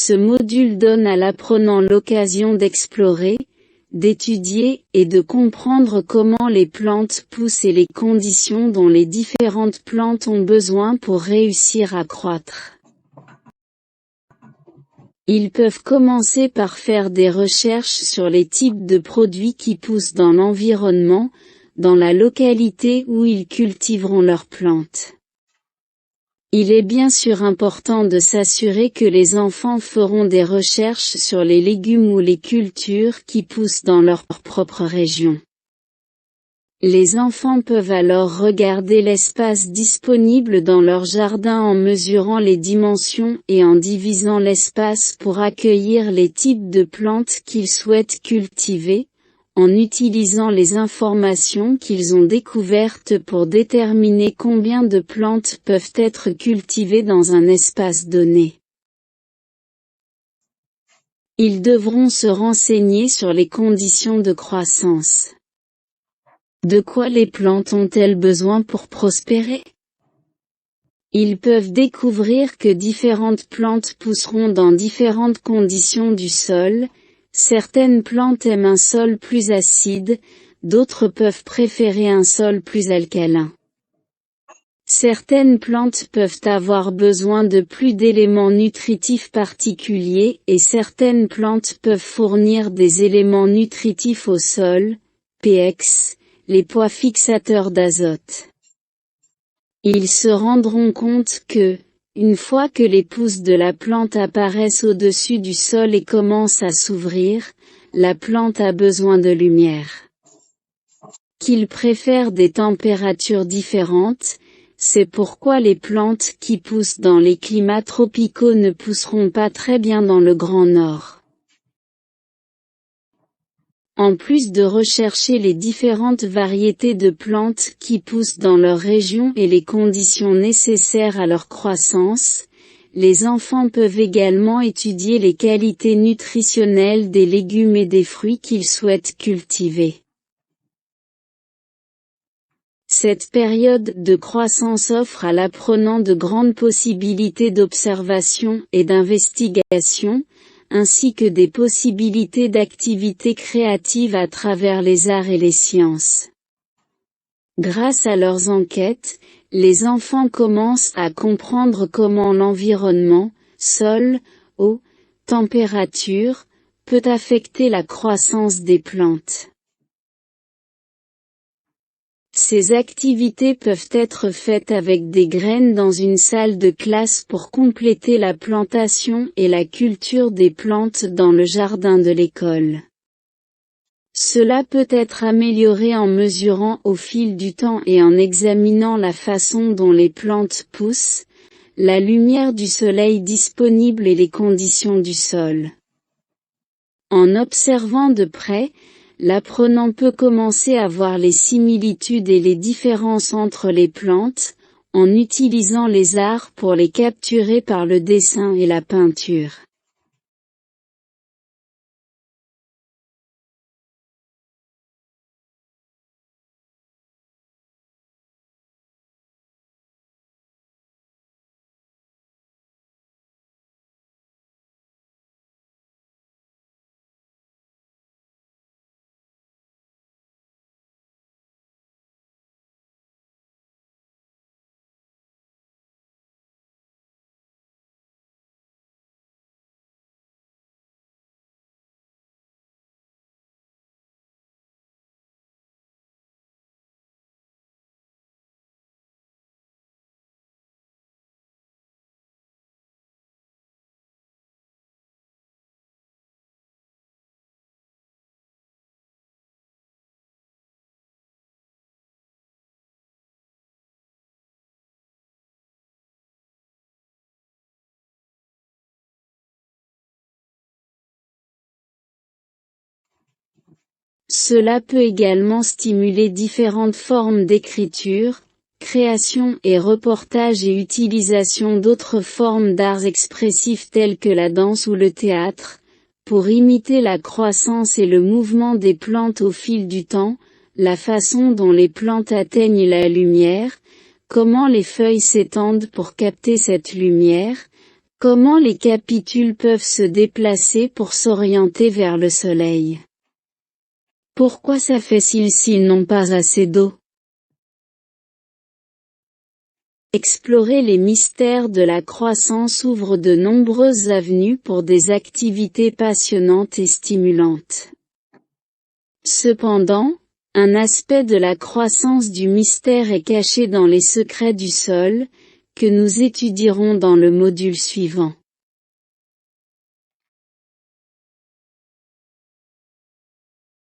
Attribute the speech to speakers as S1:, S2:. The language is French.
S1: Ce module donne à l'apprenant l'occasion d'explorer, d'étudier et de comprendre comment les plantes poussent et les conditions dont les différentes plantes ont besoin pour réussir à croître. Ils peuvent commencer par faire des recherches sur les types de produits qui poussent dans l'environnement, dans la localité où ils cultiveront leurs plantes. Il est bien sûr important de s'assurer que les enfants feront des recherches sur les légumes ou les cultures qui poussent dans leur propre région. Les enfants peuvent alors regarder l'espace disponible dans leur jardin en mesurant les dimensions et en divisant l'espace pour accueillir les types de plantes qu'ils souhaitent cultiver, en utilisant les informations qu'ils ont découvertes pour déterminer combien de plantes peuvent être cultivées dans un espace donné. Ils devront se renseigner sur les conditions de croissance. De quoi les plantes ont-elles besoin pour prospérer? Ils peuvent découvrir que différentes plantes pousseront dans différentes conditions du sol. Certaines plantes aiment un sol plus acide, d'autres peuvent préférer un sol plus alcalin. Certaines plantes peuvent avoir besoin de plus d'éléments nutritifs particuliers et certaines plantes peuvent fournir des éléments nutritifs au sol, pH, les poids fixateurs d'azote. Ils se rendront compte que, une fois que les pousses de la plante apparaissent au-dessus du sol et commencent à s'ouvrir, la plante a besoin de lumière. Qu'ils préfèrent des températures différentes, c'est pourquoi les plantes qui poussent dans les climats tropicaux ne pousseront pas très bien dans le Grand Nord. En plus de rechercher les différentes variétés de plantes qui poussent dans leur région et les conditions nécessaires à leur croissance, les enfants peuvent également étudier les qualités nutritionnelles des légumes et des fruits qu'ils souhaitent cultiver. Cette période de croissance offre à l'apprenant de grandes possibilités d'observation et d'investigation, ainsi que des possibilités d'activités créatives à travers les arts et les sciences. Grâce à leurs enquêtes, les enfants commencent à comprendre comment l'environnement, sol, eau, température, peut affecter la croissance des plantes. Ces activités peuvent être faites avec des graines dans une salle de classe pour compléter la plantation et la culture des plantes dans le jardin de l'école. Cela peut être amélioré en mesurant au fil du temps et en examinant la façon dont les plantes poussent, la lumière du soleil disponible et les conditions du sol. En observant de près, l'apprenant peut commencer à voir les similitudes et les différences entre les plantes, en utilisant les arts pour les capturer par le dessin et la peinture. Cela peut également stimuler différentes formes d'écriture, création et reportage et utilisation d'autres formes d'arts expressifs tels que la danse ou le théâtre, pour imiter la croissance et le mouvement des plantes au fil du temps, la façon dont les plantes atteignent la lumière, comment les feuilles s'étendent pour capter cette lumière, Comment les capitules peuvent se déplacer pour s'orienter vers le soleil? Pourquoi ça fait-il s'ils n'ont pas assez d'eau? Explorer les mystères de la croissance ouvre de nombreuses avenues pour des activités passionnantes et stimulantes. Cependant, un aspect de la croissance du mystère est caché dans les secrets du sol, que nous étudierons dans le module suivant.